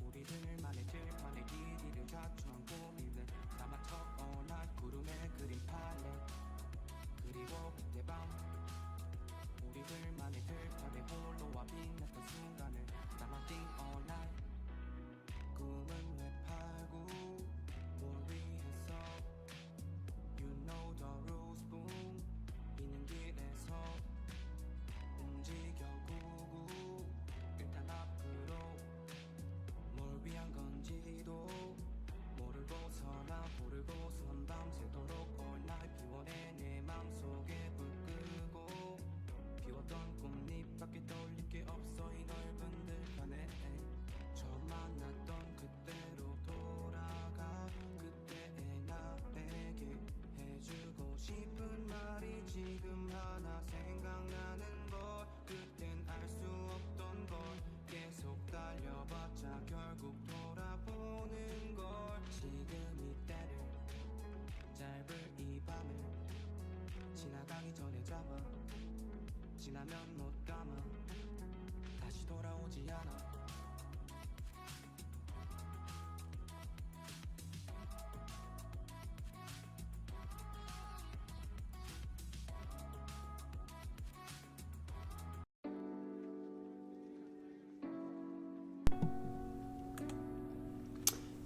우리들만의 들판의 길이를 자초한 고민을 다 맞춰 all night 구름의 그림 팔레 그리고 그때 밤 우리들만의 들판에 홀로와 빛났던 순간을 담아 think all night 꿈은 왜 팔고 뭘 위해서 You know the rules boom 있는 길에서 움직여 구구 일단 앞으로 뭘 위한 건지도 모르고서나 모르고선 밤새도록 all night 피워내 내 맘속에 불 끄고 피웠던 꽃잎밖에 떠올릴 게 없어 이 넓은 들판에 처음 만났던 그때로 돌아가 그때의 나에게 해주고 싶은 말이 지금 하나 생각나는 걸 그땐 알 수 없던 걸 계속 달려봤자 결국 돌아보는 걸 지금 이때를 짧을 이 밤을 지나가기 전에 잡아 지나면 못 감아 다시 돌아오지 않아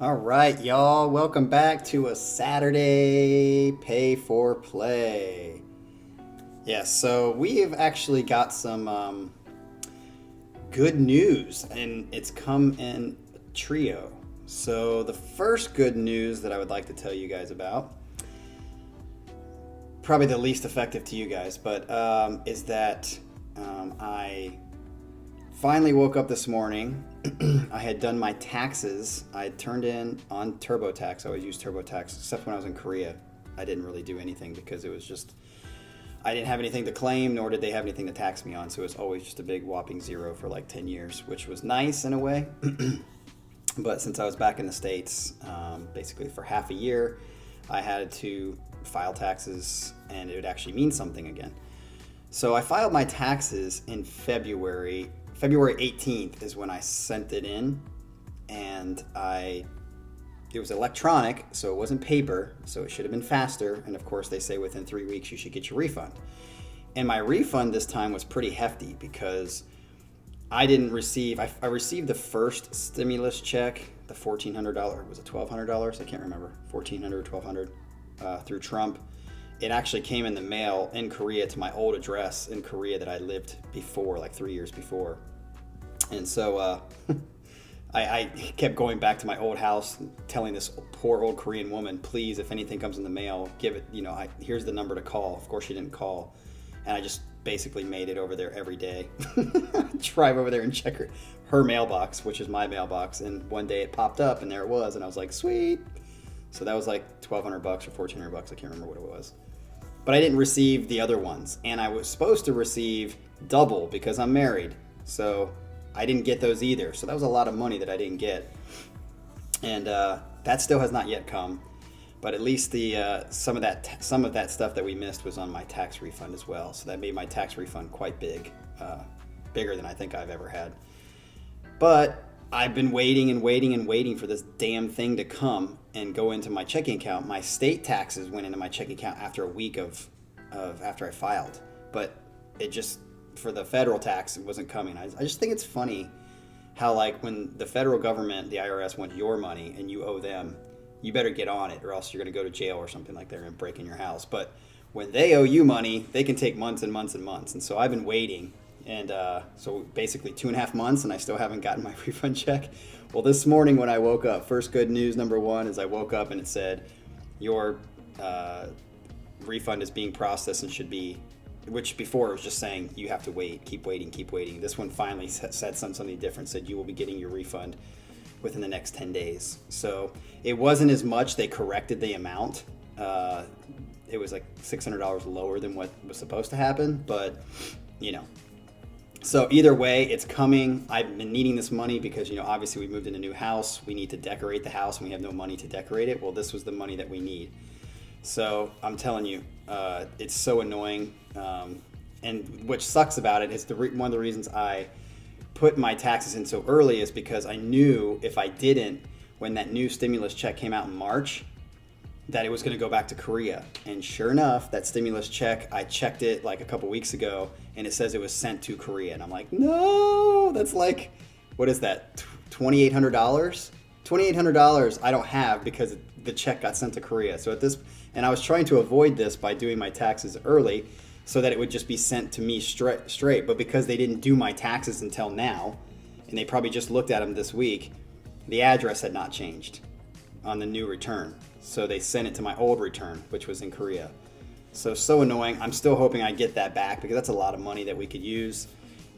All right, y'all. Welcome back to a Saturday Pay for Play. Yes, so we have actually got some good news, and it's come in a trio. So the first good news that I would like to tell you guys about, probably the least effective to you guys, but is that I finally woke up this morning. I had done my taxes. I had turned in on TurboTax. I always use TurboTax, except when I was in Korea. I didn't really do anything because it was just, I didn't have anything to claim, nor did they have anything to tax me on. So it was always just a big whopping zero for like 10 years, which was nice in a way. But since I was back in the States, basically for half a year, I had to file taxes and it would actually mean something again. So I filed my taxes in February 18th is when I sent it in, and it was electronic, so it wasn't paper, so it should have been faster, and of course they say within 3 weeks you should get your refund. And my refund this time was pretty hefty because I didn't receive, I received the first stimulus check, the $1,400, was it $1,200? I can't remember, $1,400, $1,200 through Trump. It actually came in the mail in Korea to my old address in Korea that I lived before, like 3 years before. And so I kept going back to my old house, telling this poor old Korean woman, please, if anything comes in the mail, give it, here's the number to call. Of course she didn't call. And I just basically made it over there every day. Drive over there and check her mailbox, which is my mailbox. And one day it popped up and there it was. And I was like, sweet. So that was like $1,200 or $1,400. I can't remember what it was. But I didn't receive the other ones. And I was supposed to receive double because I'm married. So I didn't get those either. So that was a lot of money that I didn't get. And that still has not yet come. But at least the some of that stuff that we missed was on my tax refund as well. So that made my tax refund quite big, bigger than I think I've ever had. But I've been waiting and waiting and waiting for this damn thing to come and go into my checking account. My state taxes went into my checking account after a week of after I filed. But it just, for the federal tax, it wasn't coming. I just think it's funny how, like, when the federal government, the IRS, wants your money and you owe them, you better get on it or else you're going to go to jail or something like that and break in your house. But when they owe you money, they can take months and months and months. And so I've been waiting. And so basically 2.5 months and I still haven't gotten my refund check. Well, this morning when I woke up, first good news number one is I woke up and it said, your refund is being processed and should be, which before it was just saying you have to wait, keep waiting, keep waiting. This one finally said something different, said you will be getting your refund within the next 10 days. So it wasn't as much, they corrected the amount. It was like $600 lower than what was supposed to happen, but So either way, it's coming. I've been needing this money because, obviously we moved in a new house. We need to decorate the house and we have no money to decorate it. Well, this was the money that we need. So I'm telling you, it's so annoying. And what sucks about it is one of the reasons I put my taxes in so early is because I knew if I didn't, when that new stimulus check came out in March, that it was going to go back to Korea. And sure enough, that stimulus check, I checked it like a couple weeks ago, and it says it was sent to Korea. And I'm like, no, that's like, what is that, $2,800? $2,800 I don't have because the check got sent to Korea. So and I was trying to avoid this by doing my taxes early so that it would just be sent to me straight. But because they didn't do my taxes until now, and they probably just looked at them this week, the address had not changed on the new return. So they sent it to my old return, which was in Korea. So annoying. I'm still hoping I get that back because that's a lot of money that we could use.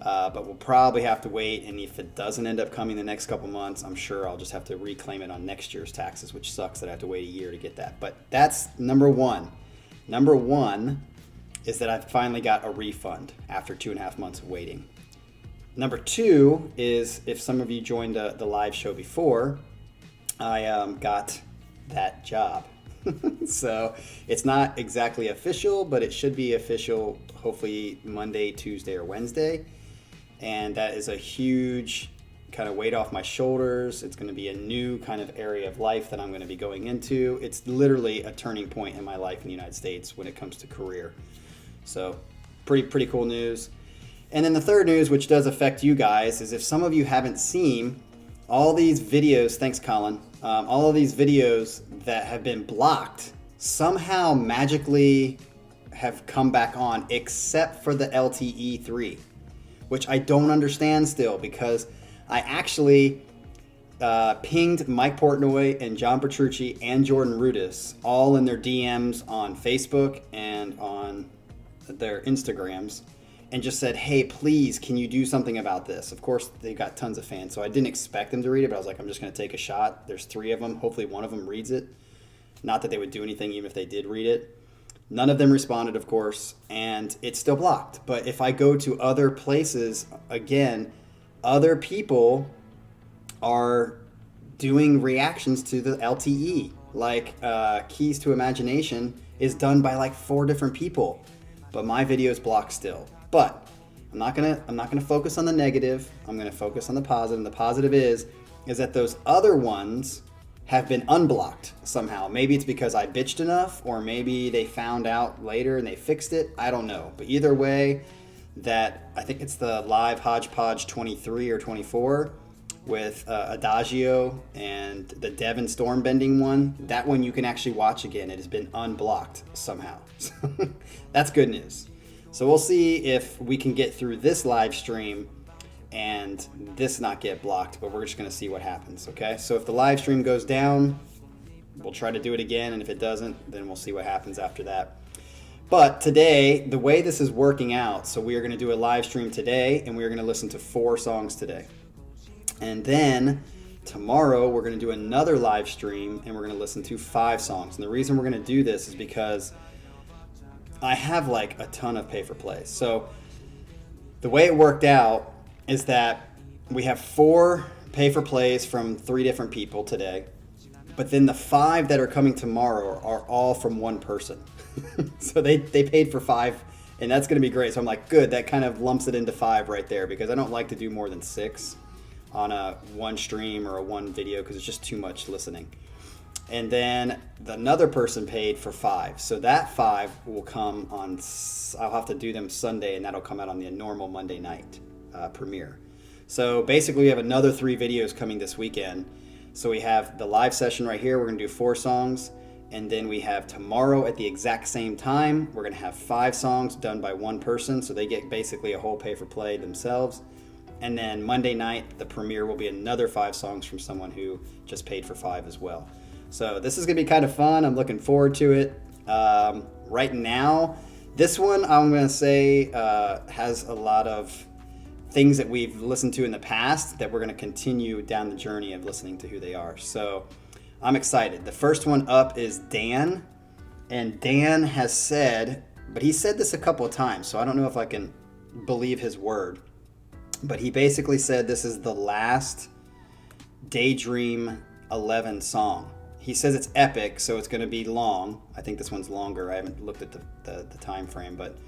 But we'll probably have to wait. And if it doesn't end up coming the next couple months, I'm sure I'll just have to reclaim it on next year's taxes, which sucks that I have to wait a year to get that. But that's number one. Number one is that I finally got a refund after 2.5 months of waiting. Number two is, if some of you joined the live show before, I got that job. So it's not exactly official, but it should be official hopefully Monday, Tuesday, or Wednesday. And that is a huge kind of weight off my shoulders. It's going to be a new kind of area of life that I'm going to be going into. It's literally a turning point in my life in the United States when it comes to career. So pretty cool news. And then the third news, which does affect you guys, is if some of you haven't seen all these videos, thanks Colin, all of these videos that have been blocked somehow magically have come back on, except for the LTE3, which I don't understand still, because I actually pinged Mike Portnoy and John Petrucci and Jordan Rudis all in their DMs on Facebook and on their Instagrams, and just said, hey, please, can you do something about this? Of course, they got tons of fans, so I didn't expect them to read it, but I was like, I'm just going to take a shot. There's 3 of them. Hopefully one of them reads it. Not that they would do anything even if they did read it. None of them responded, of course, and it's still blocked. But if I go to other places, again, other people are doing reactions to the LTE. Like Keys to Imagination is done by like 4 different people, but my video is blocked still. But I'm not gonna focus on the negative. I'm gonna focus on the positive. And the positive is that those other ones have been unblocked somehow. Maybe it's because I bitched enough, or maybe they found out later and they fixed it. I don't know. But either way, that I think it's the live HodgePodge 23 or 24 with Adagio and the Devon Stormbending one. That one you can actually watch again. It has been unblocked somehow. So that's good news. So we'll see if we can get through this live stream and this not get blocked, but we're just going to see what happens, okay? So if the live stream goes down, we'll try to do it again, and if it doesn't, then we'll see what happens after that. But today, the way this is working out, so we are going to do a live stream today, and we are going to listen to 4 songs today. And then tomorrow, we're going to do another live stream, and we're going to listen to 5 songs. And the reason we're going to do this is because I have like a ton of pay-for-plays. So the way it worked out is that we have 4 pay-for-plays from 3 different people today, but then the 5 that are coming tomorrow are all from one person. So they paid for 5, and that's going to be great. So I'm like, good, that kind of lumps it into 5 right there, because I don't like to do more than 6 on a one stream or a one video because it's just too much listening. And then another person paid for 5. So that 5 will come on, I'll have to do them Sunday, and that'll come out on the normal Monday night premiere. So basically we have another 3 videos coming this weekend. So we have the live session right here. We're going to do 4 songs. And then we have tomorrow at the exact same time, we're going to have 5 songs done by one person. So they get basically a whole pay-for-play themselves. And then Monday night, the premiere will be another 5 songs from someone who just paid for 5 as well. So this is going to be kind of fun. I'm looking forward to it. Right now, this one I'm going to say has a lot of things that we've listened to in the past that we're going to continue down the journey of listening to who they are. So I'm excited. The first one up is Dan. And Dan has said, but he said this a couple of times, so I don't know if I can believe his word. But he basically said this is the last DayDream 11 song. He says it's epic, so it's going to be long. I think this one's longer. I haven't looked at the time frame, but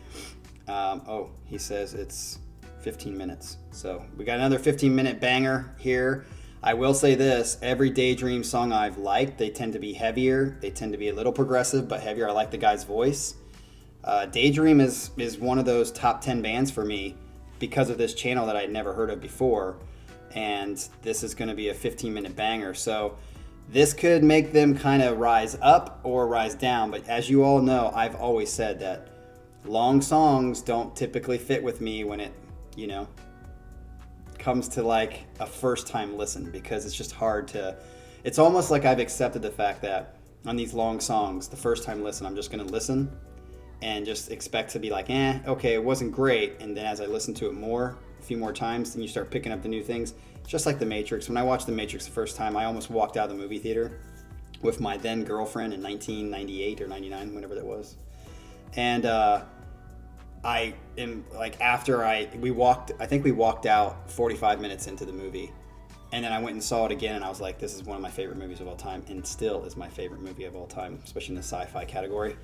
he says it's 15 minutes. So we got another 15-minute banger here. I will say this, every DayDream song I've liked, they tend to be heavier. They tend to be a little progressive, but heavier. I like the guy's voice. DayDream is one of those top 10 bands for me because of this channel that I'd never heard of before. And this is going to be a 15-minute banger. So this could make them kind of rise up or rise down. But as you all know, I've always said that long songs don't typically fit with me when it, you know, comes to like a first time listen, because it's just hard to, it's almost like I've accepted the fact that on these long songs, the first time listen, I'm just going to listen and just expect to be like, okay, it wasn't great. And then as I listen to it more, a few more times, then you start picking up the new things. Just like The Matrix. When I watched The Matrix the first time, I almost walked out of the movie theater with my then girlfriend in 1998 or 99, whenever that was. And I am like, after I think we walked out 45 minutes into the movie, and then I went and saw it again, and I was like, this is one of my favorite movies of all time, and still is my favorite movie of all time, especially in the sci-fi category.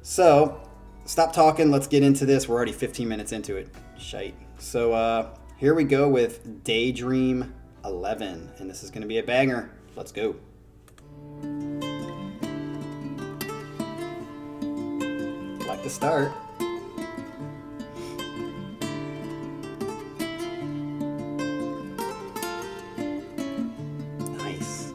So stop talking, let's get into this. We're already 15 minutes into it. Shite. So here we go with DayDream 11, and this is going to be a banger. Let's go. Like to start. Nice.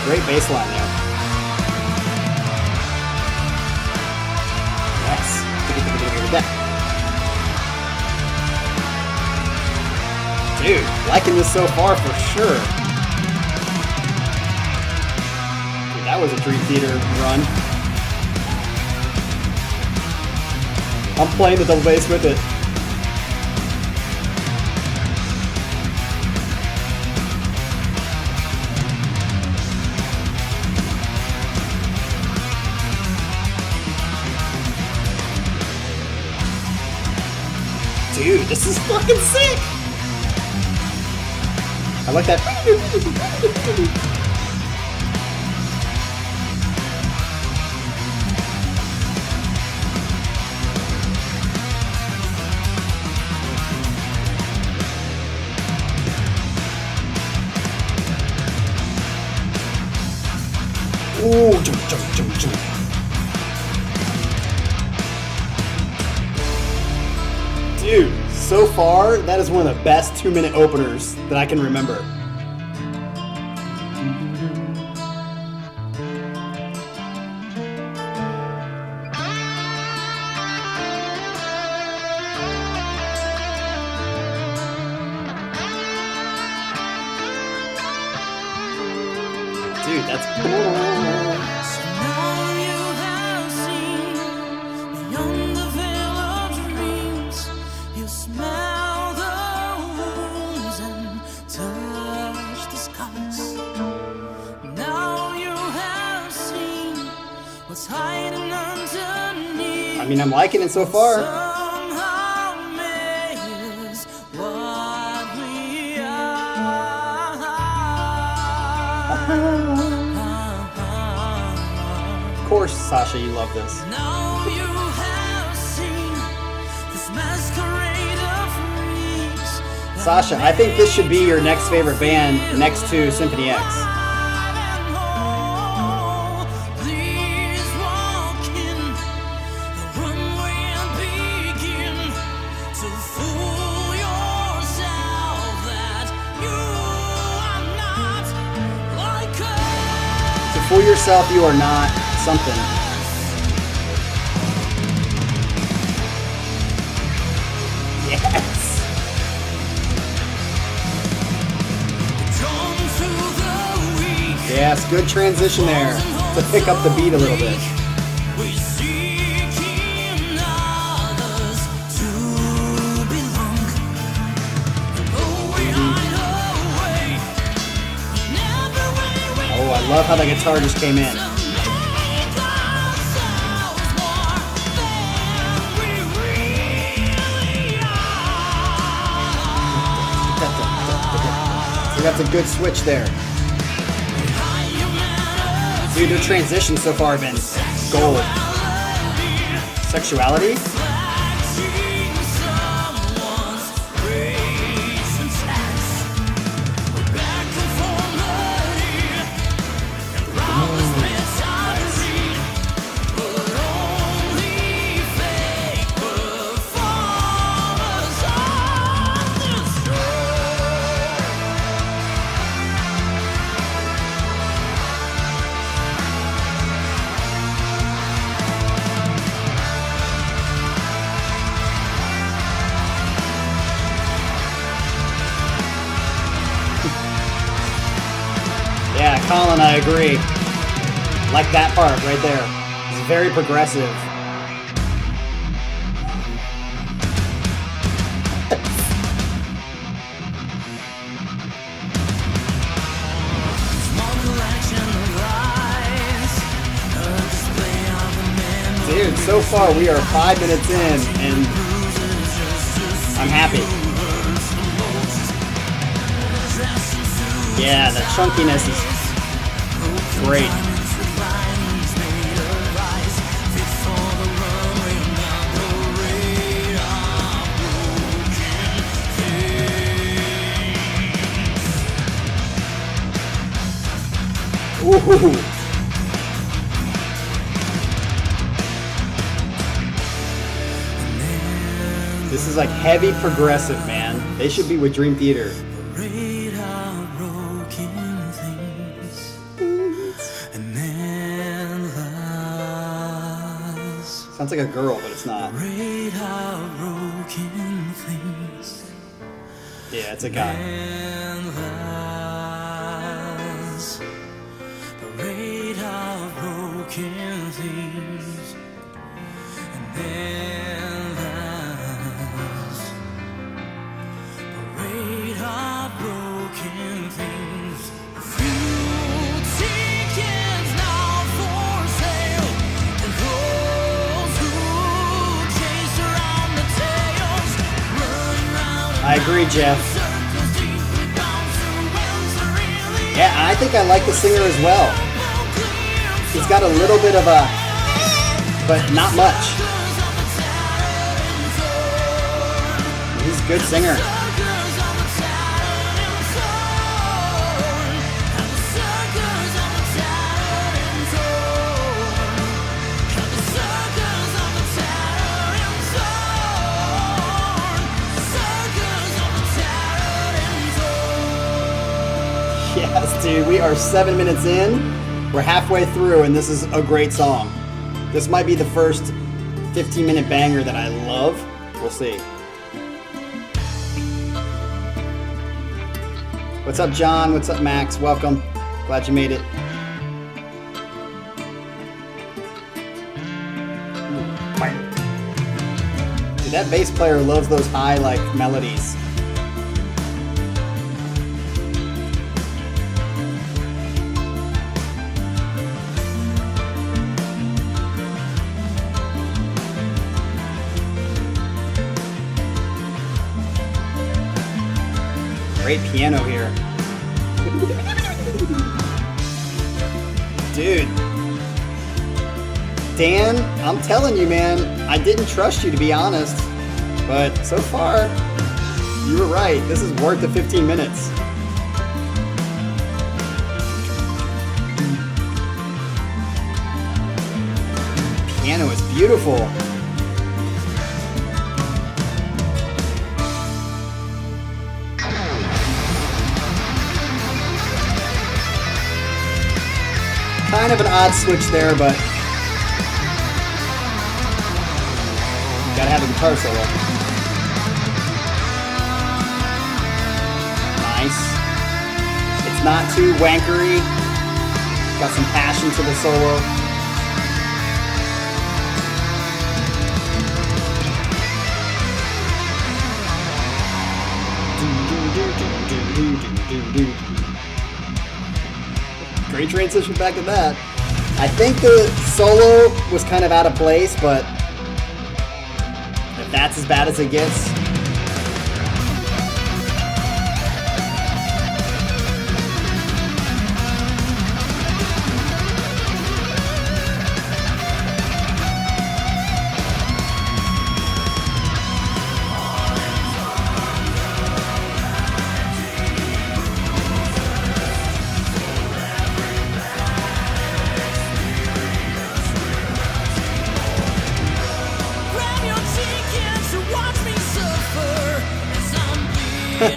Great bass line there. Yes. Dude, liking this so far for sure. Dude, that was a Dream Theater run. I'm playing the double bass with it. Dude, this is fucking sick! I like that. Ooh, jump. Dude, so far, that is one of the best 2-minute openers that I can remember. Dude, that's cool. I mean, I'm liking it so far. Of course, Sasha, you love this. Sasha, I think this should be your next favorite band next to Symphony X. Fool yourself, you are not something. Yes. Yes, good transition there to pick up the beat a little bit. Oh, I love how the guitar just came in. That's a good switch there. Dude, their transitions so far have been gold. Sexuality? Yeah, Colin, I agree. Like that part right there. It's very progressive. Dude, so far we are 5 minutes in and I'm happy. Yeah, the chunkiness is great. Ooh. This is like heavy progressive, man. They should be with Dream Theater. Sounds like a girl, but it's not. Yeah, it's a guy. I agree, Jeff. Yeah, I think I like the singer as well. He's got a little bit of a, but not much. He's a good singer. Yes, dude, we are 7 minutes in. We're halfway through, and this is a great song. This might be the first 15-minute banger that I love. We'll see. What's up, John? What's up, Max? Welcome. Glad you made it. Dude, that bass player loves those high, like, melodies. Great piano here. Dude. Dan, I'm telling you, man, I didn't trust you, to be honest. But so far, you were right. This is worth the 15 minutes. Piano is beautiful. Kind of an odd switch there, but gotta have a guitar solo. Nice. It's not too wankery. Got some passion to the solo. Great transition back to that. I think the solo was kind of out of place, but if that's as bad as it gets.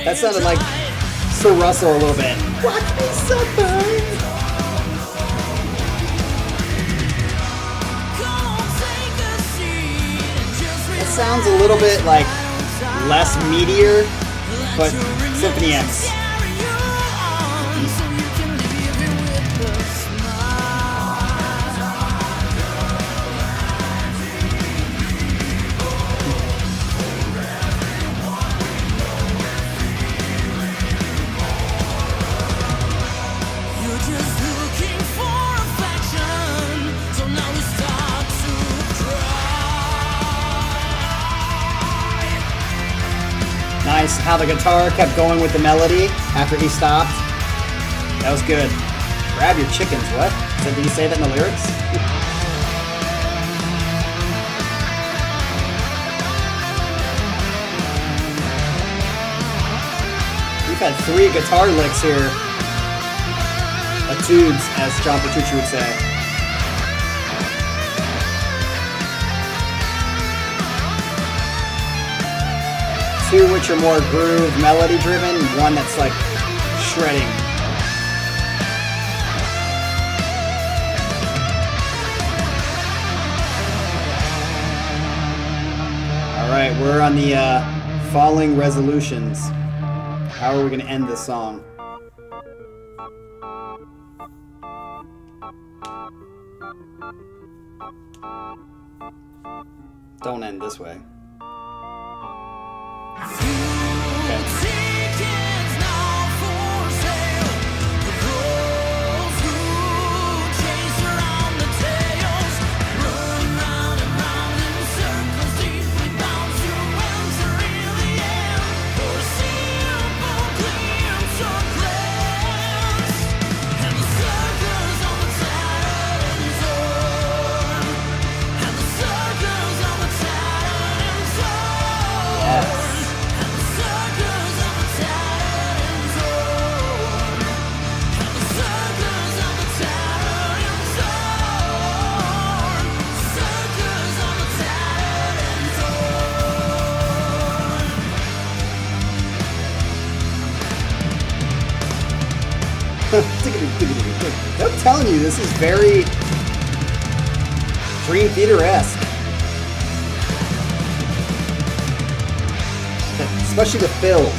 That sounded like Sir Russell a little bit. Watch me suffer. It sounds a little bit like less Meteor, but Symphony X. Nice how the guitar kept going with the melody after he stopped. That was good. Grab your chickens, what? Did he say that in the lyrics? We've had 3 guitar licks here. Etudes, as John Petrucci would say. Two which are more groove, melody driven, one that's like shredding. Alright, we're on the falling resolutions. How are we going to end this song? Don't end this way. I'm telling you, this is very Dream Theater-esque. Especially the fills.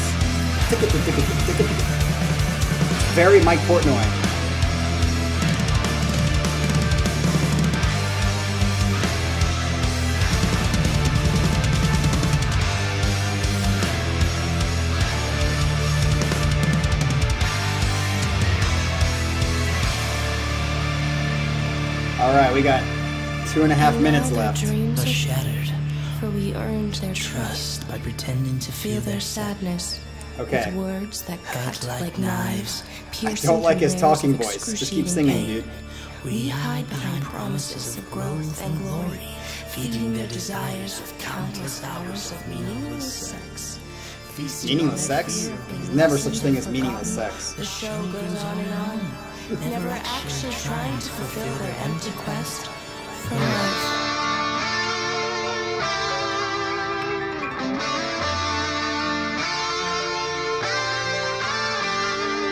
Very Mike Portnoy. Alright, we got 2.5 minutes left. Dreams are shattered, for we earned their trust by pretending to feel their sadness. Okay. With words that cut like knives, I don't like his talking voice. Just keep singing, dude. We hide behind promises of growth and glory, feeding their desires with countless hours of meaningless sex. Meaningless sex? There's never such thing as meaningless sex. The show goes on and on, never actually trying to fulfill their empty quest for love.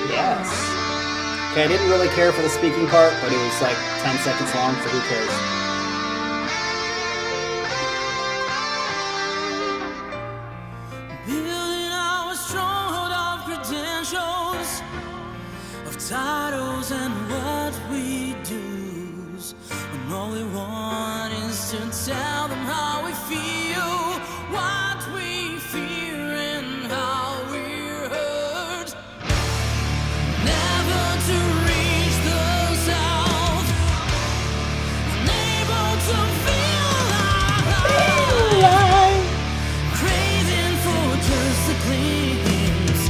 Yes. Okay, I didn't really care for the speaking part, but it was like 10 seconds long, so who cares? Building our stronghold of credentials, of titles and words we do when all we want is to tell them how we feel, what we fear and how we're hurt. Never to reach the south, unable to feel alive, craving for just a glimpse,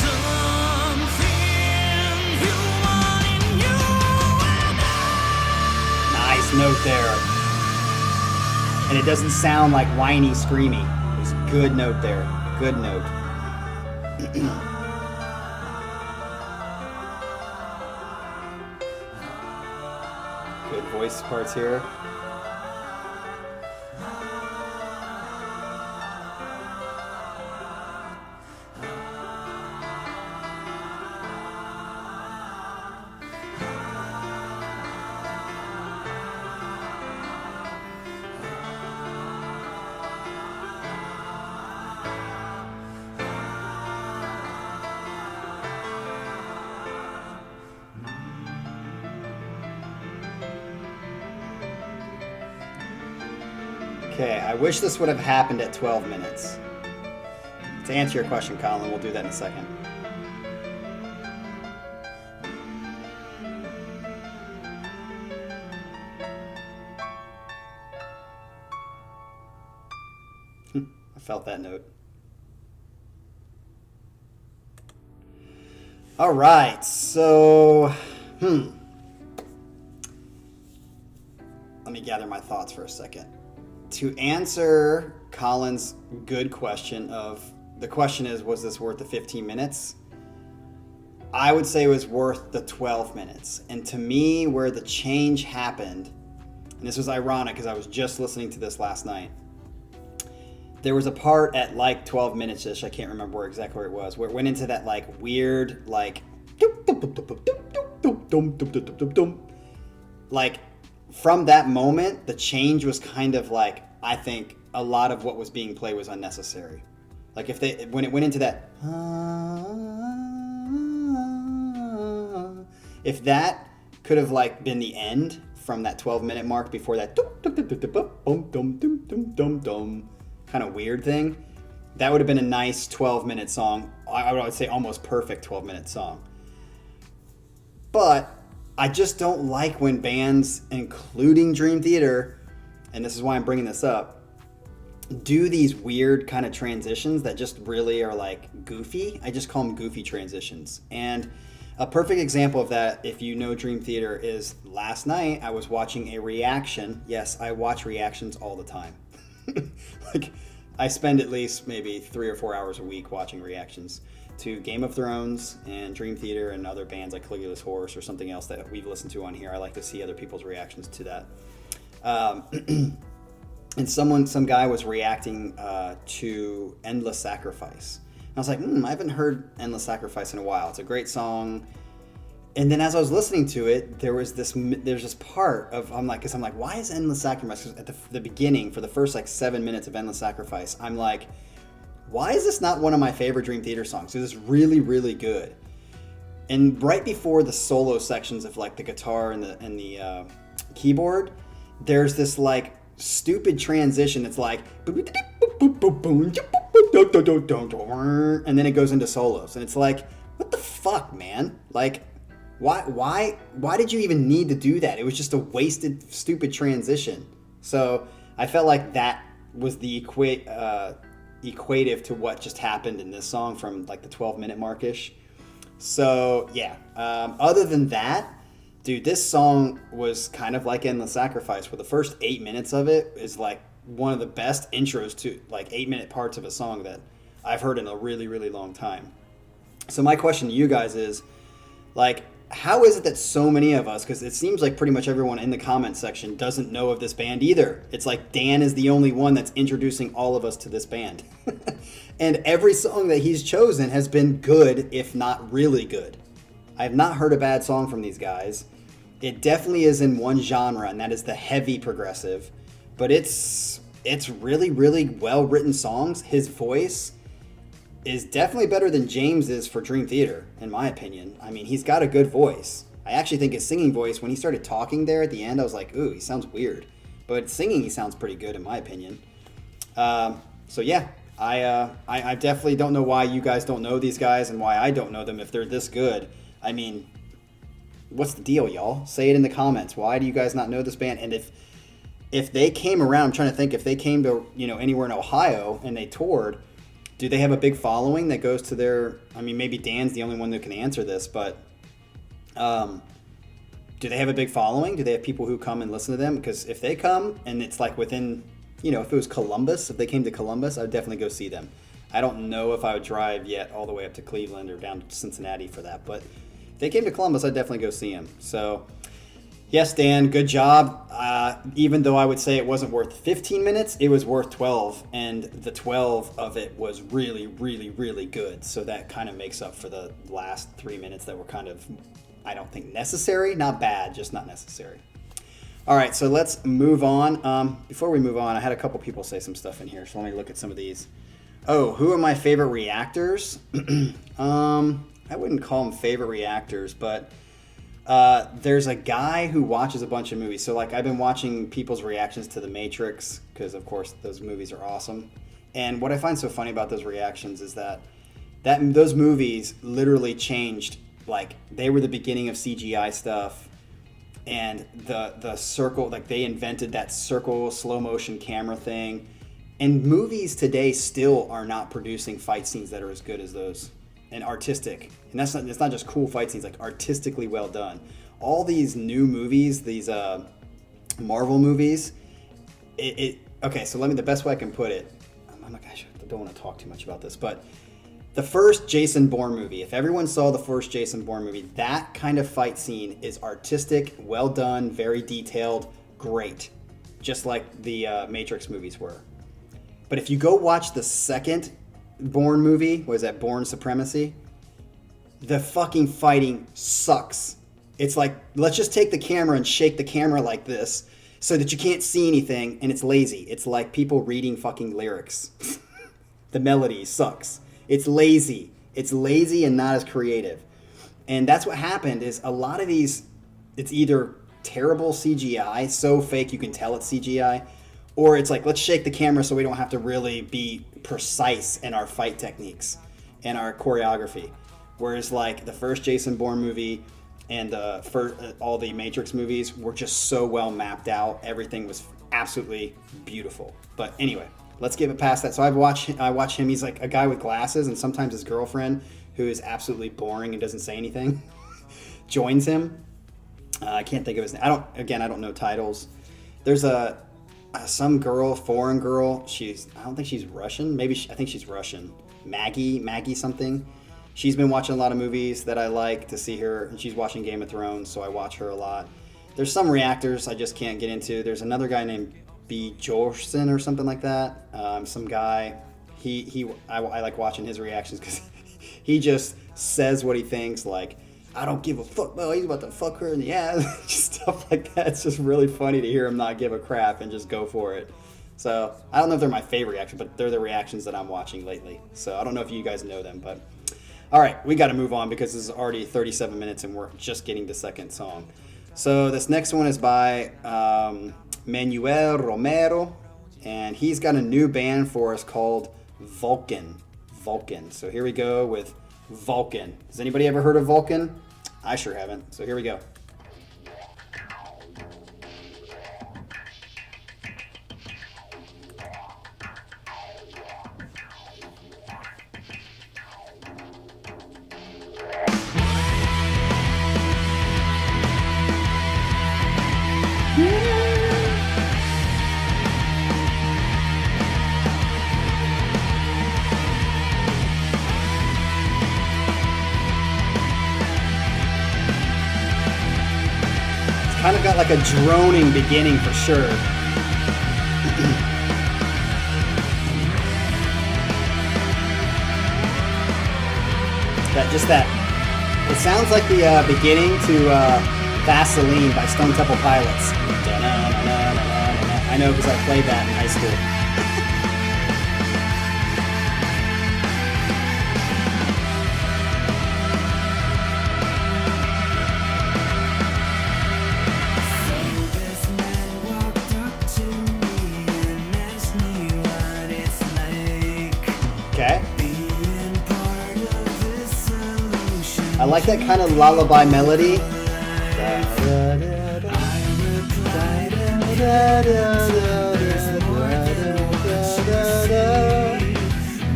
something human in you and I. Nice note there. And it doesn't sound like whiny, screamy. It's a good note there. Good note. Good voice parts here. Okay, I wish this would have happened at 12 minutes. To answer your question, Colin, we'll do that in a second. I felt that note. All right, so, let me gather my thoughts for a second. To answer Colin's good question the question is, was this worth the 15 minutes? I would say it was worth the 12 minutes. And to me, where the change happened, and this was ironic because I was just listening to this last night, there was a part at like 12 minutes-ish, I can't remember exactly where it was, where it went into that like weird, like from that moment, the change was kind of like, I think a lot of what was being played was unnecessary. Like when it went into that, if that could have like been the end from that 12-minute mark before that kind of weird thing, that would have been a nice 12-minute song. I would say almost perfect 12-minute song. But I just don't like when bands, including Dream Theater, and this is why I'm bringing this up, do these weird kind of transitions that just really are like goofy. I just call them goofy transitions. And a perfect example of that, if you know Dream Theater, is last night I was watching a reaction. Yes, I watch reactions all the time. Like, I spend at least maybe 3 or 4 hours a week watching reactions to Game of Thrones and Dream Theater and other bands like Caligula's Horse or something else that we've listened to on here. I like to see other people's reactions to that. And some guy was reacting to Endless Sacrifice. And I was like, I haven't heard Endless Sacrifice in a while. It's a great song. And then as I was listening to it, there's this part of, I'm like, why is Endless Sacrifice? 'Cause at the beginning, for the first like 7 minutes of Endless Sacrifice, I'm like, why is this not one of my favorite Dream Theater songs? It is really, really good. And right before the solo sections of like the guitar and the keyboard, there's this like stupid transition. It's like, and then it goes into solos, and it's like, what the fuck, man? Like, why did you even need to do that? It was just a wasted, stupid transition. So I felt like that was the equative to what just happened in this song from like the 12-minute markish. So yeah, other than that, dude, this song was kind of like Endless Sacrifice, where the first 8 minutes of it is like one of the best intros to like 8-minute parts of a song that I've heard in a really, really long time. So my question to you guys is, like, how is it that so many of us, because it seems like pretty much everyone in the comment section doesn't know of this band either. It's like Dan is the only one that's introducing all of us to this band. And every song that he's chosen has been good, if not really good. I have not heard a bad song from these guys. It definitely is in one genre, and that is the heavy progressive. But it's really, really well-written songs. His voice is definitely better than James is for Dream Theater, in my opinion. I mean, he's got a good voice. I actually think his singing voice, when he started talking there at the end, I was like, ooh, he sounds weird. But singing, he sounds pretty good in my opinion. So yeah, I definitely don't know why you guys don't know these guys and why I don't know them if they're this good. I mean, what's the deal, y'all? Say it in the comments. Why do you guys not know this band? And if they came around, I'm trying to think, if they came to, anywhere in Ohio and they toured, do they have a big following that goes to their, I mean, maybe Dan's the only one that can answer this, but do they have a big following? Do they have people who come and listen to them? Because if they come and it's like within, if it was Columbus, if they came to Columbus, I would definitely go see them. I don't know if I would drive yet all the way up to Cleveland or down to Cincinnati for that, but if they came to Columbus, I'd definitely go see them. So, yes, Dan, good job. Even though I would say it wasn't worth 15 minutes, it was worth 12, and the 12 of it was really, really, really good. So that kind of makes up for the last 3 minutes that were kind of, I don't think, necessary. Not bad, just not necessary. All right, so let's move on. Before we move on, I had a couple people say some stuff in here, so let me look at some of these. Oh, who are my favorite reactors? I wouldn't call them favorite reactors, but there's a guy who watches a bunch of movies. So, like, I've been watching people's reactions to The Matrix because, of course, those movies are awesome. And what I find so funny about those reactions is that those movies literally changed. Like, they were the beginning of CGI stuff. And the circle, like they invented that circle slow motion camera thing. And movies today still are not producing fight scenes that are as good as those and artistic. And it's not just cool fight scenes, like artistically well done. All these new movies, these Marvel movies, okay, so the best way I can put it, I don't want to talk too much about this, but the first Jason Bourne movie, if everyone saw the first Jason Bourne movie, that kind of fight scene is artistic, well done, very detailed, great. Just like the Matrix movies were. But if you go watch the second Bourne movie, what is that, Bourne Supremacy? The fucking fighting sucks. It's like, let's just take the camera and shake the camera like this so that you can't see anything, and it's lazy. It's like people reading fucking lyrics. The melody sucks. It's lazy. It's lazy and not as creative. And that's what happened is a lot of these, it's either terrible CGI, so fake you can tell it's CGI, or it's like, let's shake the camera so we don't have to really be precise in our fight techniques and our choreography. Whereas like the first Jason Bourne movie and all the Matrix movies were just so well mapped out. Everything was absolutely beautiful. But anyway, let's get it past that. So I watch him. He's like a guy with glasses, and sometimes his girlfriend, who is absolutely boring and doesn't say anything, joins him. I can't think of his name. I don't know titles. There's some girl, foreign girl. I don't think she's Russian. I think she's Russian. Maggie something. She's been watching a lot of movies that I like to see her, and she's watching Game of Thrones, so I watch her a lot. There's some reactors I just can't get into. There's another guy named B. Jorson or something like that. Some guy. I like watching his reactions because he just says what he thinks. Like, I don't give a fuck. Well, he's about to fuck her in the ass. Stuff like that. It's just really funny to hear him not give a crap and just go for it. So I don't know if they're my favorite reaction, but they're the reactions that I'm watching lately. So I don't know if you guys know them, but all right, we got to move on because this is already 37 minutes and we're just getting the second song. So this next one is by Manuel Romero, and he's got a new band for us called Vulcan. So here we go with Vulcan. Has anybody ever heard of Vulcan? I sure haven't. So here we go. Kind of got like a droning beginning for sure. It sounds like the beginning to Vaseline by Stone Temple Pilots. I know because I played that in high school. I like that kind of lullaby melody.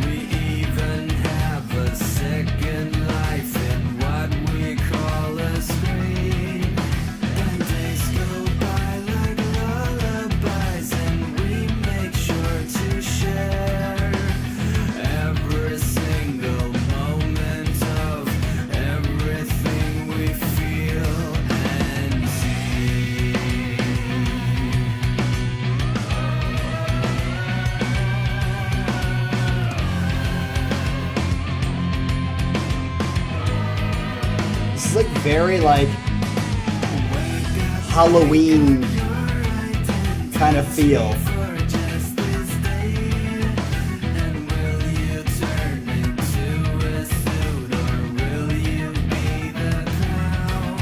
We even have a second life in what we call a screen. And days go by like lullabies, and we make sure to share every single moment of everything we feel and see. This is like very like Halloween kind of feel. For just this day, and will you turn into a suit, or will you be the clown?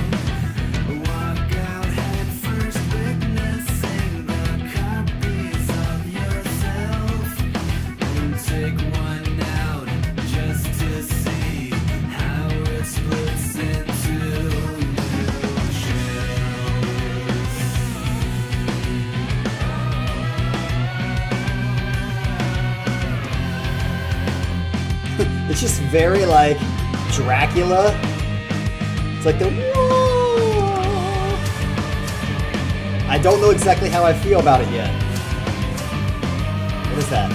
Walk out head first, witnessing the copies of yourself, and take one out just to see how it splits into new shells. It's just very like Dracula. It's like the whoa. I don't know exactly how I feel about it yet. What is that?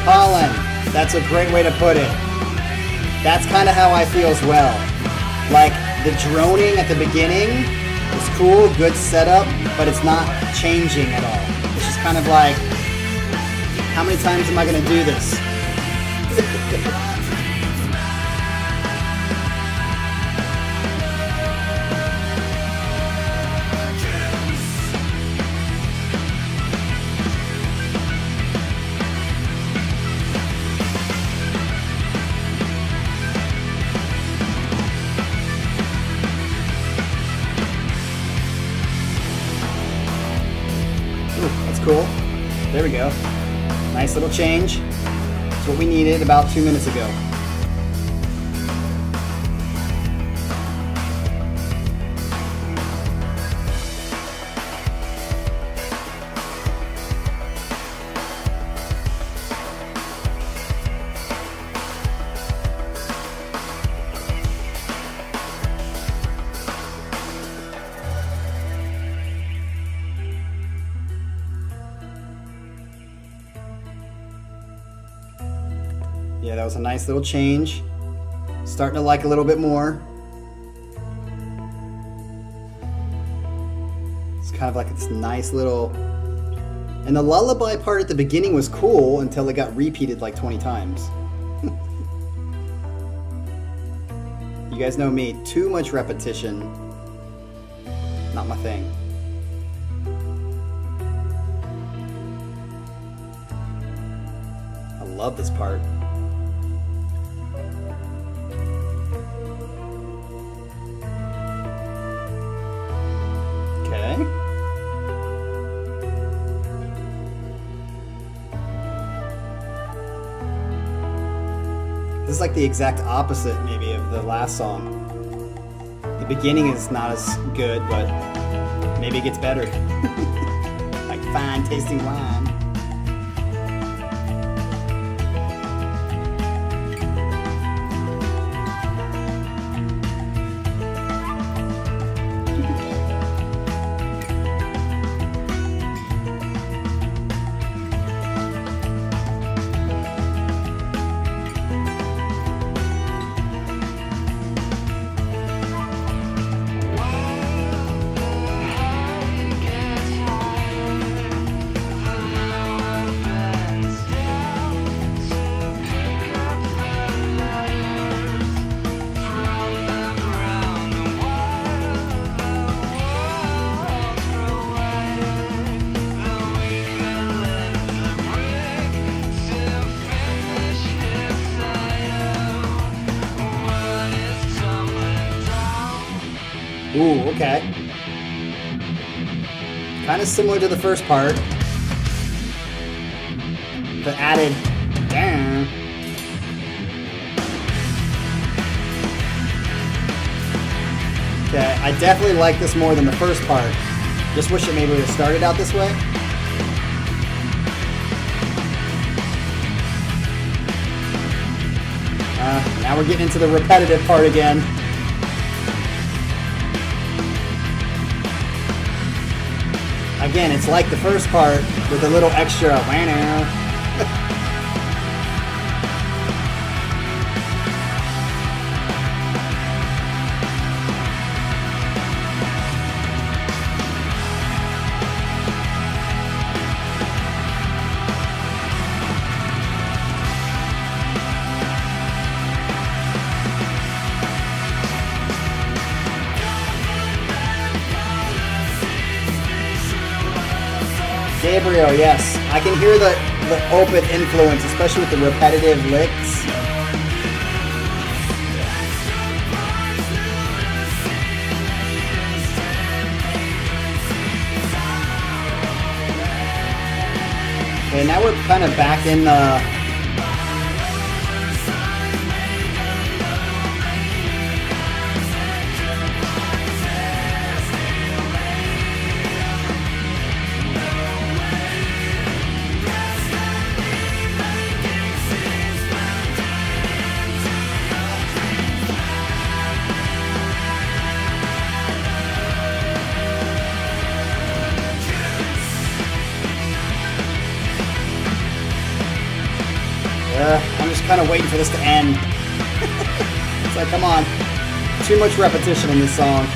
Colin, that's a great way to put it. That's kind of how I feel as well. Like the droning at the beginning is cool, good setup, but it's not changing at all. It's just kind of like, how many times am I going to do this? That's cool. There we go. Nice little change. That's what we needed about 2 minutes ago. Yeah, that was a nice little change. Starting to like a little bit more. It's kind of like this nice little... And the lullaby part at the beginning was cool until it got repeated like 20 times. You guys know me, too much repetition. Not my thing. I love this part. Okay. This is like the exact opposite, maybe, of the last song. The beginning is not as good, but maybe it gets better. Like fine tasting wine. Ooh, okay. Kind of similar to the first part. The added damn. Okay, I definitely like this more than the first part. Just wish it maybe would have started out this way. Now we're getting into the repetitive part again. Again, it's like the first part with a little extra Gabriel, yes. I can hear the Opeth influence, especially with the repetitive licks. Okay, now we're kind of back in the... I'm just kind of waiting for this to end. It's like, come on. Too much repetition in this song.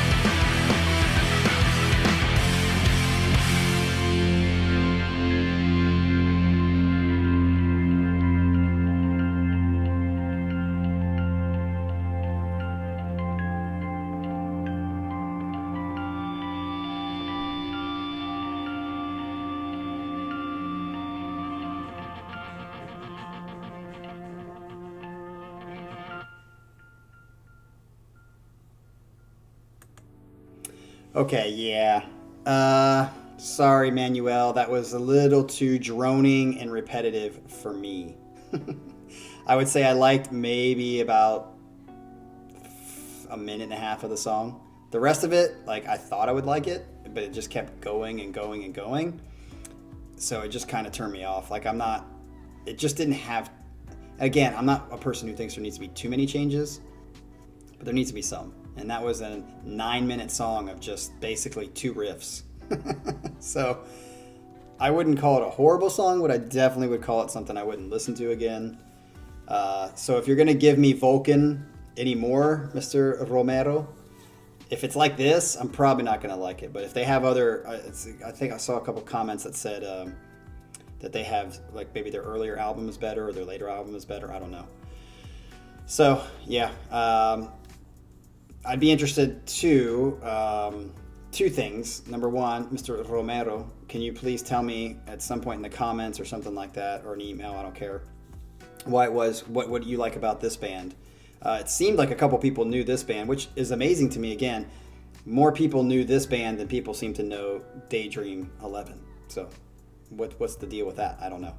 Okay, yeah. Sorry, Manuel. That was a little too droning and repetitive for me. I would say I liked maybe about a minute and a half of the song. The rest of it, like, I thought I would like it, but it just kept going and going and going. So it just kind of turned me off. Like, it just didn't have, again, I'm not a person who thinks there needs to be too many changes, but there needs to be some. And that was a 9-minute song of just basically 2 riffs. So I wouldn't call it a horrible song, but I definitely would call it something I wouldn't listen to again. So if you're going to give me Vulcan anymore, Mr. Romero, if it's like this, I'm probably not going to like it. But if they have other, I think I saw a couple comments that said that they have, like, maybe their earlier album is better or their later album is better. I don't know. So, yeah. I'd be interested too. 2 things. Number one, Mr. Romero, can you please tell me at some point in the comments or something like that, or an email, I don't care, what you like about this band. It seemed like a couple people knew this band, which is amazing to me. Again, more people knew this band than people seem to know DayDream 11. So what's the deal with that? I don't know.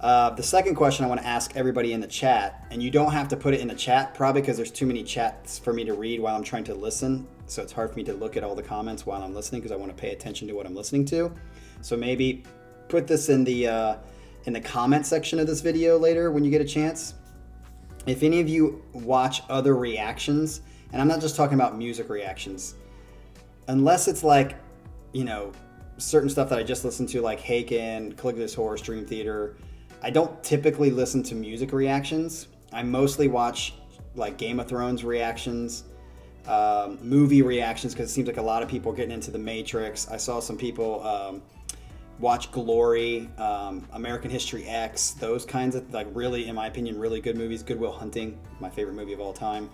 The second question I want to ask everybody in the chat, and you don't have to put it in the chat, probably because there's too many chats for me to read while I'm trying to listen, so it's hard for me to look at all the comments while I'm listening because I want to pay attention to what I'm listening to. So maybe put this in the comment section of this video later when you get a chance. If any of you watch other reactions, and I'm not just talking about music reactions, unless it's like, you know, certain stuff that I just listened to, like Haken, Caligula's Horse, Dream Theater, I don't typically listen to music reactions. I mostly watch like Game of Thrones reactions, movie reactions, because it seems like a lot of people are getting into The Matrix. I saw some people watch Glory, American History X, those kinds of, like, really, in my opinion, really good movies. Good Will Hunting, my favorite movie of all time.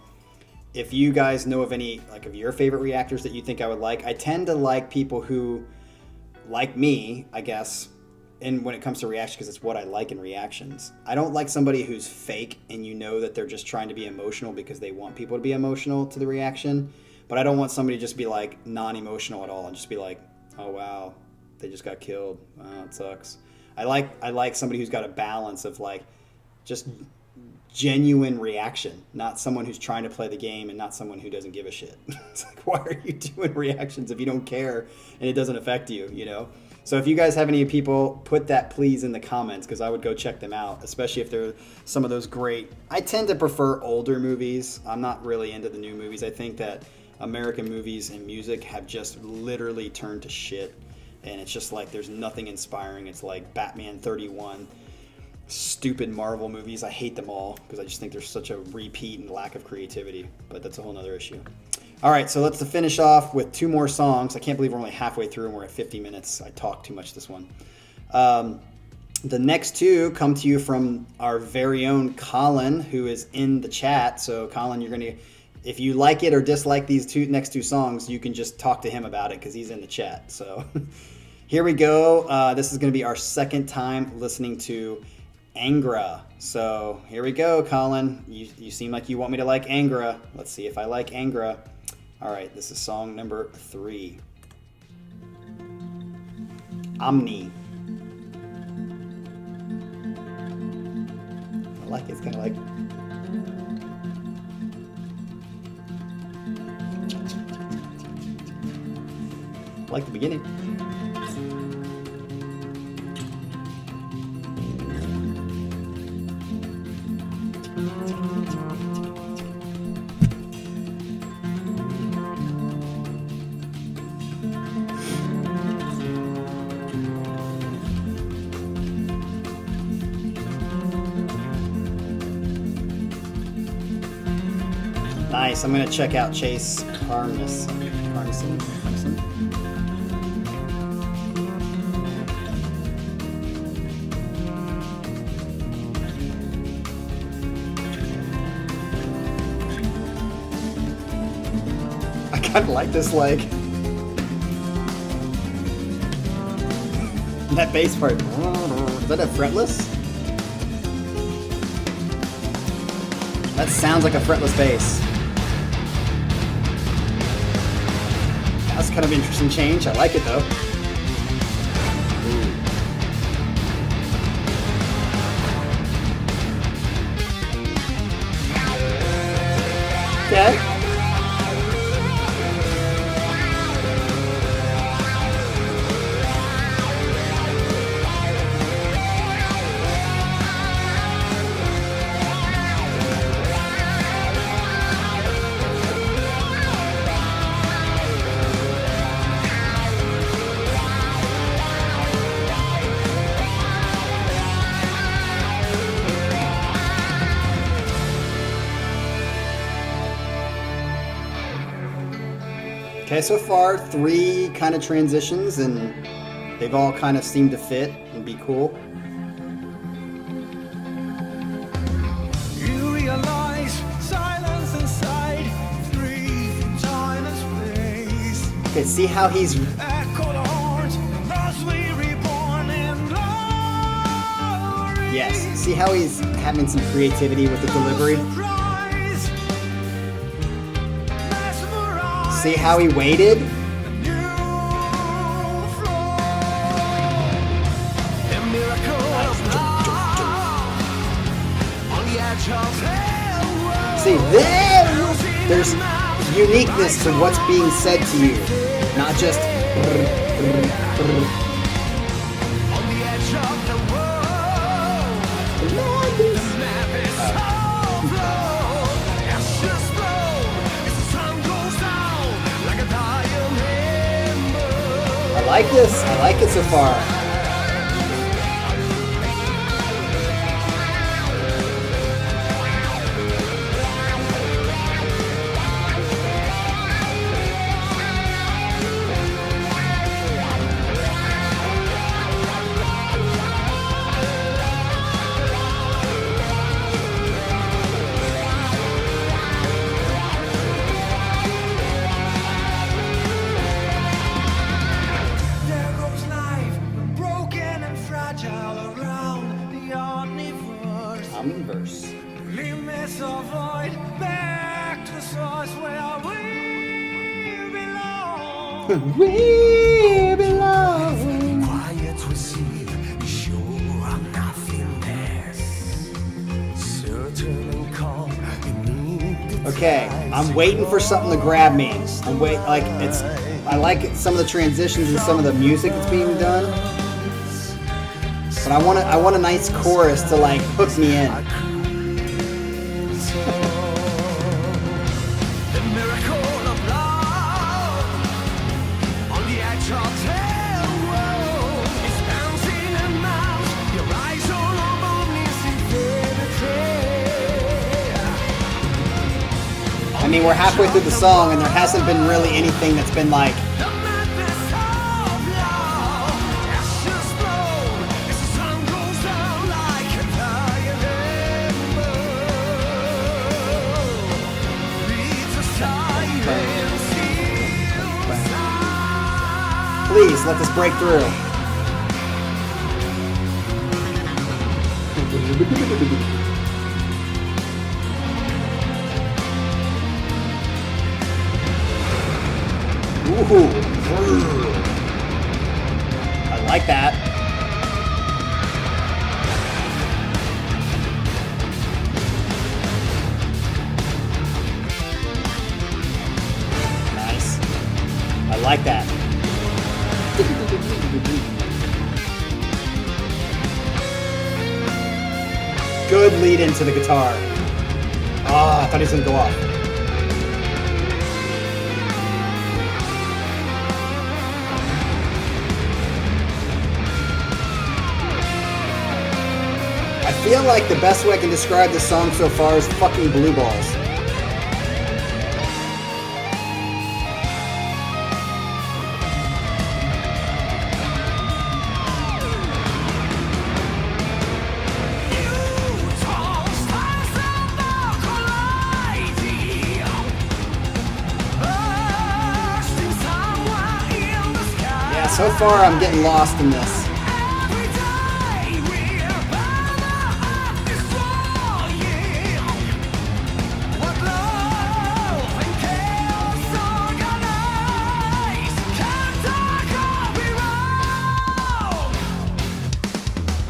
If you guys know of any, like, of your favorite reactors that you think I would like, I tend to like people who, like me, I guess, and when it comes to reactions, because it's what I like in reactions. I don't like somebody who's fake and you know that they're just trying to be emotional because they want people to be emotional to the reaction. but I don't want somebody to just be like non-emotional at all and just be like, oh wow, they just got killed. Wow, it sucks. I like somebody who's got a balance of like just genuine reaction, not someone who's trying to play the game and not someone who doesn't give a shit. It's like, why are you doing reactions if you don't care and it doesn't affect you, you know? So if you guys have any people, put that please in the comments, because I would go check them out, especially if they're some of those great. I tend to prefer older movies. I'm not really into the new movies. I think that American movies and music have just literally turned to shit, and it's just like there's nothing inspiring. It's like Batman 31, stupid Marvel movies. I hate them all because I just think there's such a repeat and lack of creativity, but that's a whole nother issue. All right, so let's finish off with 2 more songs. I can't believe we're only halfway through and we're at 50 minutes. I talked too much this one. The next 2 come to you from our very own Colin, who is in the chat. So Colin, you're going to, if you like it or dislike these next 2 songs, you can just talk to him about it because he's in the chat. So here we go. This is going to be our second time listening to Angra. So here we go, Colin. You seem like you want me to like Angra. Let's see if I like Angra. All right, this is song number 3. Omni. I like it. It's kind of like... I like the beginning. Nice. I'm going to check out Chase Carnison. I kind of like this, like, that bass part. Is that a fretless? That sounds like a fretless bass. That's kind of an interesting change. I like it though. Okay. Okay, so far 3 kind of transitions, and they've all kind of seemed to fit and be cool. You realize silence inside 3 time and space. Okay, see how he's... Echo the heart as we reborn in glory. Yes, see how he's having some creativity with the delivery? See how he waited? See, there's uniqueness to what's being said to you, not just... I like this. I like it so far. Limits of void, back to source where we We belong. Quiet receive, sure I'm nothing less. Certain and calm, Okay, I'm waiting for something to grab me. I like some of the transitions and some of the music that's being done. But I want a nice chorus to like hook me in. the miracle of love on the edge of terror is bouncing and mouse. Your eyes all over me, I mean, we're halfway through the song and there hasn't been really anything that's been like, the madness of love. Ashes blown as the sun goes down like a tired ember. Leaves a silence inside. please let this break through. Ooh. I like that. Nice. I like that. Good lead into the guitar. Ah, I thought he was gonna go off. I feel like the best way I can describe this song so far is fucking blue balls. Yeah, so far I'm getting lost in this.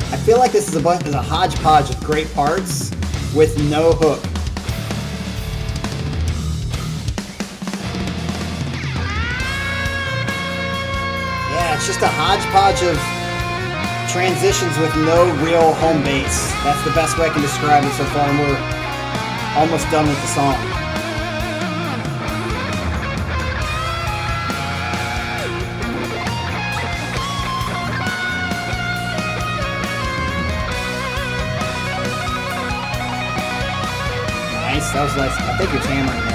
I feel like this is a hodgepodge of great parts with no hook. Yeah, it's just a hodgepodge of transitions with no real home base. That's the best way I can describe it so far, and we're almost done with the song. Nice, that was nice. I think he was hammering there.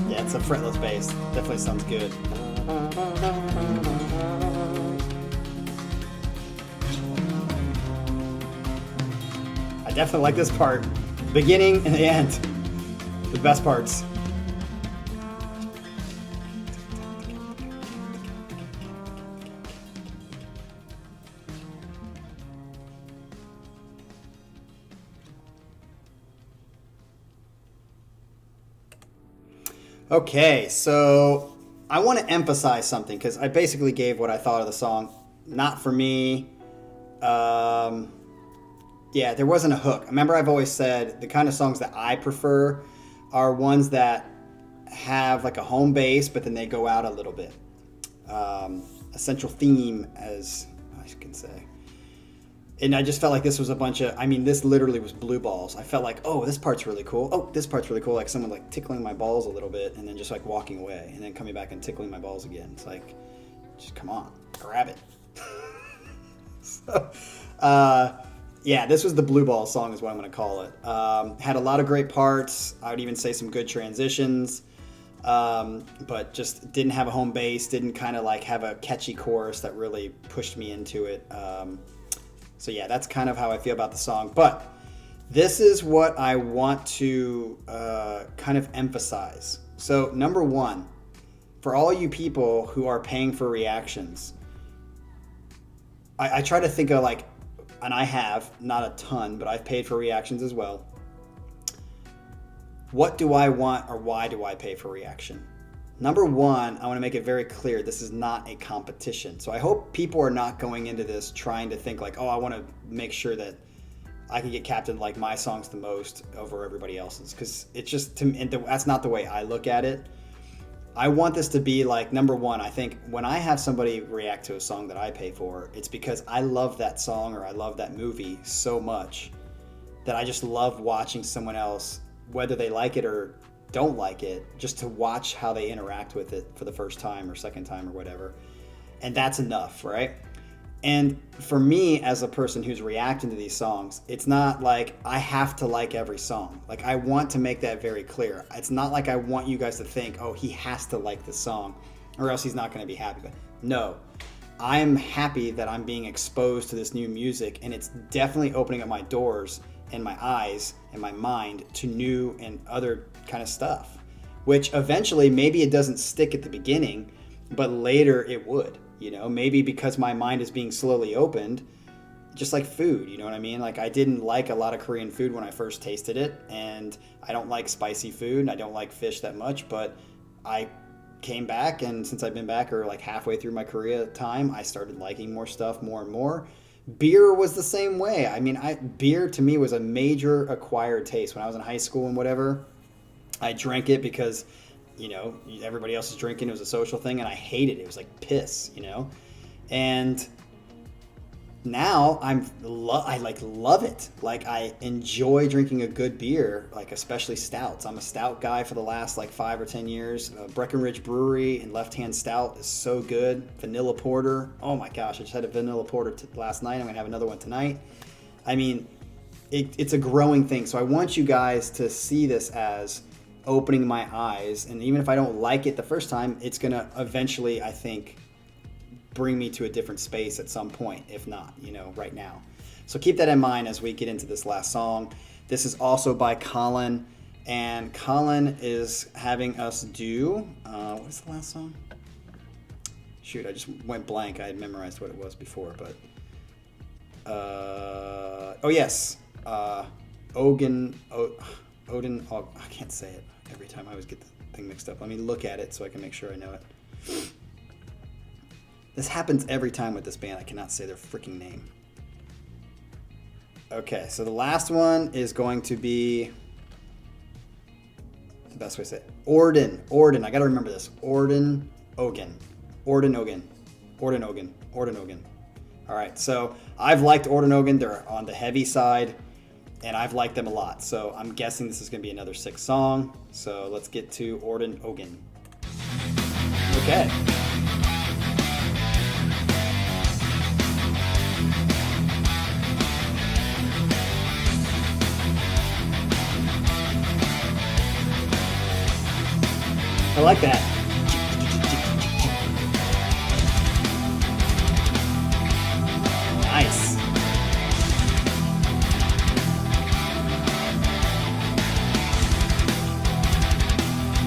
Yeah, it's a fretless bass. Definitely sounds good. I definitely like this part. The beginning and the end. The best parts. Okay, so I want to emphasize something because I basically gave what I thought of the song. Not for me. Yeah, there wasn't a hook. Remember, I've always said the kind of songs that I prefer are ones that have like a home base, but then they go out a little bit. A central theme, as I can say. And I just felt like this was a bunch of, I mean, this literally was blue balls. I felt like, oh, this part's really cool. Oh, this part's really cool. Like someone like tickling my balls a little bit and then just like walking away and then coming back and tickling my balls again. It's like, just come on, grab it. So, yeah, this was the blue ball song is what I'm going to call it. Had a lot of great parts. I would even say some good transitions. But just didn't have a home base, didn't kind of like have a catchy chorus that really pushed me into it. So yeah, that's kind of how I feel about the song. But this is what I want to kind of emphasize. So number one, for all you people who are paying for reactions, I try to think of like, and I have, not a ton, but I've paid for reactions as well. What do I want or why do I pay for reaction? Number one, I want to make it very clear this is not a competition. So I hope people are not going into this trying to think like, oh, I want to make sure that I can get captain like my songs the most over everybody else's. Because it's just, to me, that's not the way I look at it. I want this to be like, number one, I think when I have somebody react to a song that I pay for, it's because I love that song or I love that movie so much that I just love watching someone else, whether they like it or don't like it, just to watch how they interact with it for the first time or second time or whatever. And that's enough, right? And for me, as a person who's reacting to these songs, it's not like I have to like every song. Like, I want to make that very clear. It's not like I want you guys to think, oh, he has to like this song or else he's not going to be happy. But no, I'm happy that I'm being exposed to this new music, and it's definitely opening up my doors and my eyes and my mind to new and other kind of stuff, which eventually maybe it doesn't stick at the beginning, but later it would, you know, maybe because my mind is being slowly opened, just like food, you know what I mean? Like, I didn't like a lot of Korean food when I first tasted it, and I don't like spicy food and I don't like fish that much, but I came back, and since I've been back, or like halfway through my Korea time, I started liking more stuff more and more. Beer was the same way. I mean, beer to me was a major acquired taste. When I was in high school and whatever, I drank it because, you know, everybody else is drinking. It was a social thing, and I hated it. It was like piss, you know? And now I love it. Like, I enjoy drinking a good beer, like especially stouts. I'm a stout guy for the last like 5 or 10 years. Breckenridge Brewery and Left Hand Stout is so good. Vanilla Porter. Oh my gosh, I just had a vanilla porter last night. I'm gonna have another one tonight. I mean, it's a growing thing. So I want you guys to see this as opening my eyes. And even if I don't like it the first time, it's gonna eventually, I think, bring me to a different space at some point, if not, you know, right now. So keep that in mind as we get into this last song. This is also by Colin, and Colin is having us do, what's the last song? Shoot, I just went blank. I had memorized what it was before, but, oh yes, Ogan, Oden, oh, I can't say it every time. I always get the thing mixed up. Let me look at it so I can make sure I know it. This happens every time with this band. I cannot say their freaking name. Okay, so the last one is going to be, the best way to say it, Orden. I gotta remember this. Oden, Ogan. All right, so I've liked Orden Ogan. They're on the heavy side, and I've liked them a lot. So I'm guessing this is gonna be another 6 song. So let's get to Orden Ogan. Okay. I like that. Nice.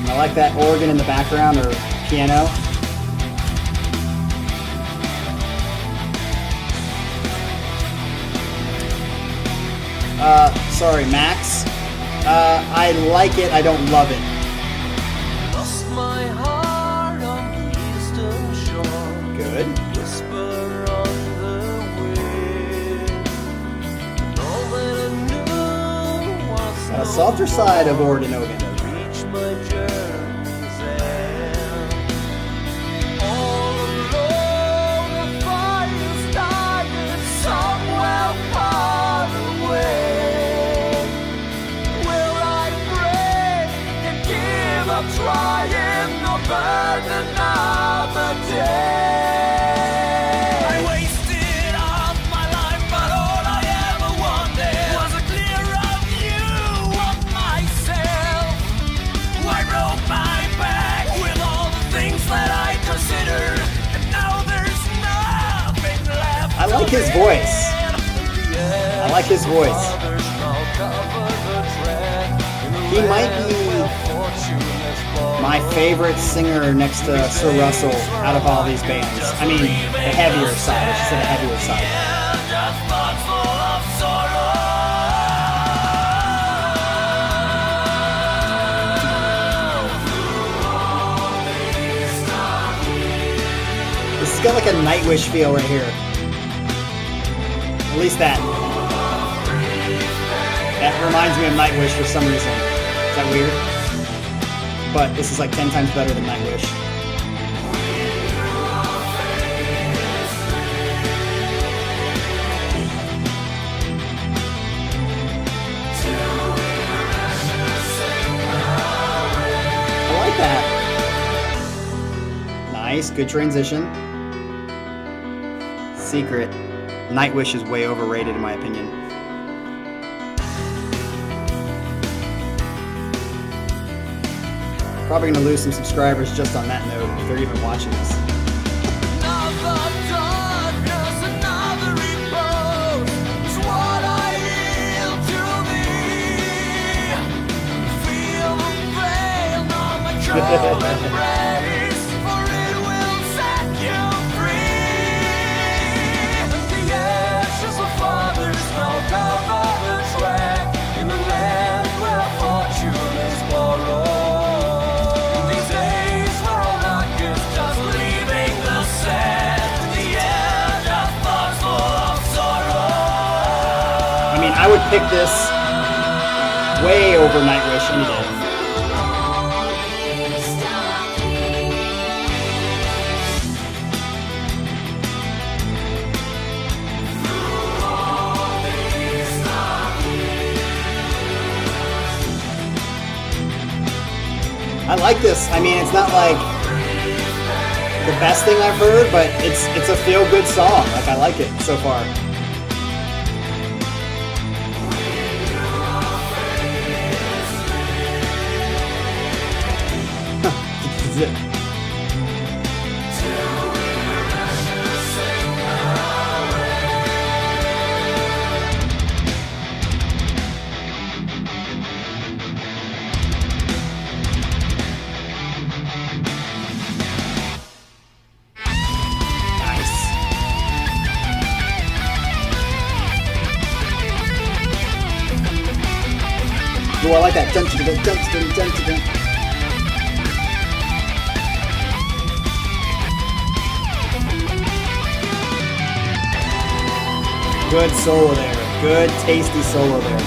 I like that organ in the background, or piano. Sorry, Max. I like it, I don't love it. My heart on the eastern shore. Good. Whisper on the wind. All that I knew was A softer side of Orden Ogan. reach my journey. his voice. I like his voice. He might be my favorite singer next to Sir Russell out of all these bands. I mean, the heavier side. I should say the heavier side. This has got like a Nightwish feel right here. At least that. That reminds me of Nightwish for some reason. Is that weird? But this is like 10 times better than Nightwish. I like that. Nice, good transition. Secret. Nightwish is way overrated in my opinion. Probably gonna lose some subscribers just on that note if they're even watching this. I would pick this way over Nightwish any day. I like this. I mean, it's not like the best thing I've heard, but it's a feel-good song. Like, I like it so far. Zip. Oh, I like that. Dun, dun, dun, dun, dun, dun, dun. Good solo there. Good, tasty solo there.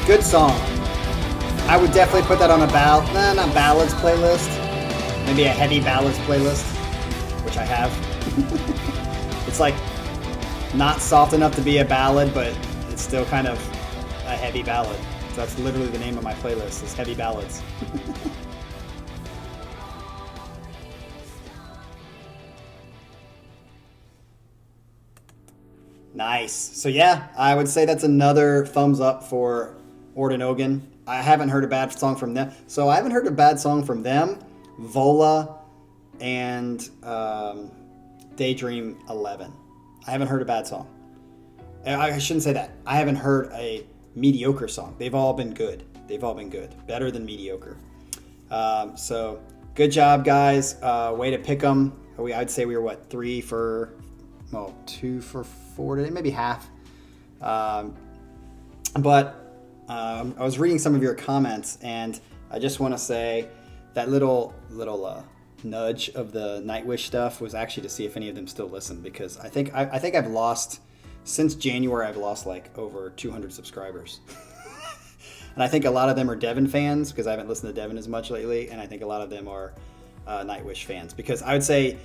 Good song. I would definitely put that on a not ballads playlist. Maybe a heavy ballads playlist, which I have. It's like not soft enough to be a ballad, but it's still kind of a heavy ballad. So that's literally the name of my playlist, is Heavy Ballads. Nice. So yeah, I would say that's another thumbs up for Orden Ogan. I haven't heard a bad song from them. So I haven't heard a bad song from them, Vola, and DayDream 11. I haven't heard a bad song. I shouldn't say that. I haven't heard a mediocre song. They've all been good. They've all been good. Better than mediocre. So good job, guys. Way to pick them. I'd say we were, what, 2 for 4 today? Maybe half. But I was reading some of your comments, and I just want to say that little nudge of the Nightwish stuff was actually to see if any of them still listen, because I think I've lost, since January, I've lost like over 200 subscribers. And I think a lot of them are Devin fans, because I haven't listened to Devin as much lately, and I think a lot of them are Nightwish fans, because I would say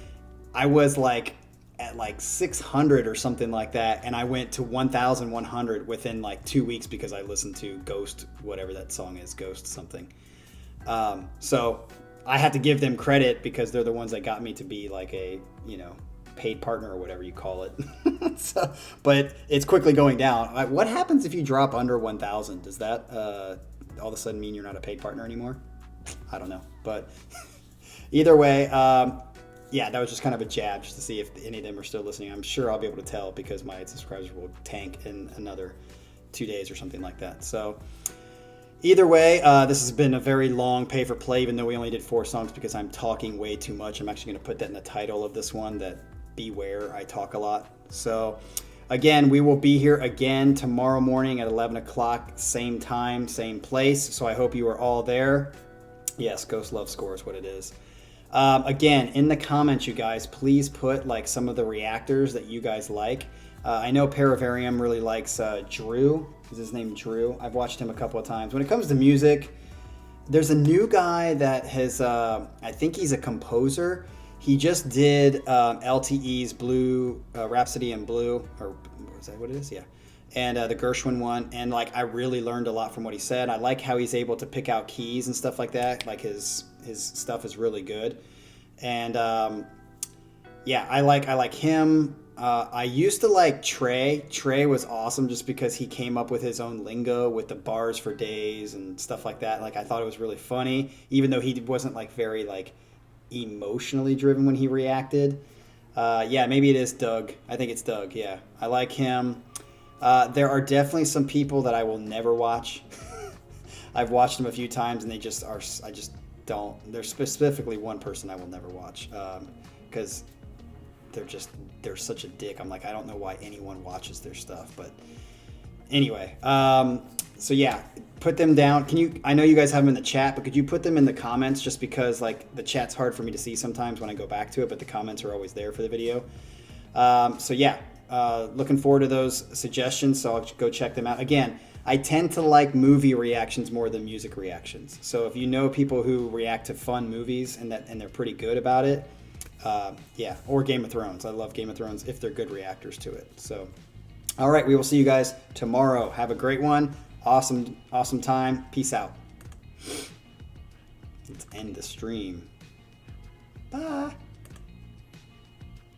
I was like at like 600 or something like that, and I went to 1,100 within like 2 weeks because I listened to Ghost, whatever that song is, Ghost something. So I have to give them credit because they're the ones that got me to be like a, you know, paid partner or whatever you call it. So, but it's quickly going down. What happens if you drop under 1,000? Does that all of a sudden mean you're not a paid partner anymore? I don't know. But either way, yeah, that was just kind of a jab just to see if any of them are still listening. I'm sure I'll be able to tell because my subscribers will tank in another 2 days or something like that. So either way, this has been a very long pay for play, even though we only did 4 songs because I'm talking way too much. I'm actually going to put that in the title of this one, that beware, I talk a lot. So again, we will be here again tomorrow morning at 11 o'clock, same time, same place. So I hope you are all there. Yes, Ghost Love Score is what it is. Again, in the comments, you guys, please put like some of the reactors that you guys like. I know Paravarium really likes Drew. Is his name Drew? I've watched him a couple of times. When it comes to music, there's a new guy that has, I think he's a composer. He just did LTE's Blue, Rhapsody in Blue, or is that what it is? Yeah. And the Gershwin one. And like, I really learned a lot from what he said. I like how he's able to pick out keys and stuff like that. Like his stuff is really good. And yeah, I like him. I used to like Trey. Trey was awesome just because he came up with his own lingo with the bars for days and stuff like that. Like I thought it was really funny, even though he wasn't like very like emotionally driven when he reacted. Yeah, maybe it is Doug. I think it's Doug. Yeah, I like him. There are definitely some people that I will never watch. I've watched them a few times and they just are, I just don't. There's specifically one person I will never watch because they're such a dick. I'm like, I don't know why anyone watches their stuff. But anyway, so yeah, put them down. I know you guys have them in the chat, but could you put them in the comments, just because like the chat's hard for me to see sometimes when I go back to it, but the comments are always there for the video. So yeah, looking forward to those suggestions. So I'll go check them out. Again, I tend to like movie reactions more than music reactions. So if you know people who react to fun movies and they're pretty good about it, yeah, or Game of Thrones. I love Game of Thrones if they're good reactors to it. So, all right, we will see you guys tomorrow. Have a great one. Awesome time. Peace out. Let's end the stream. Bye.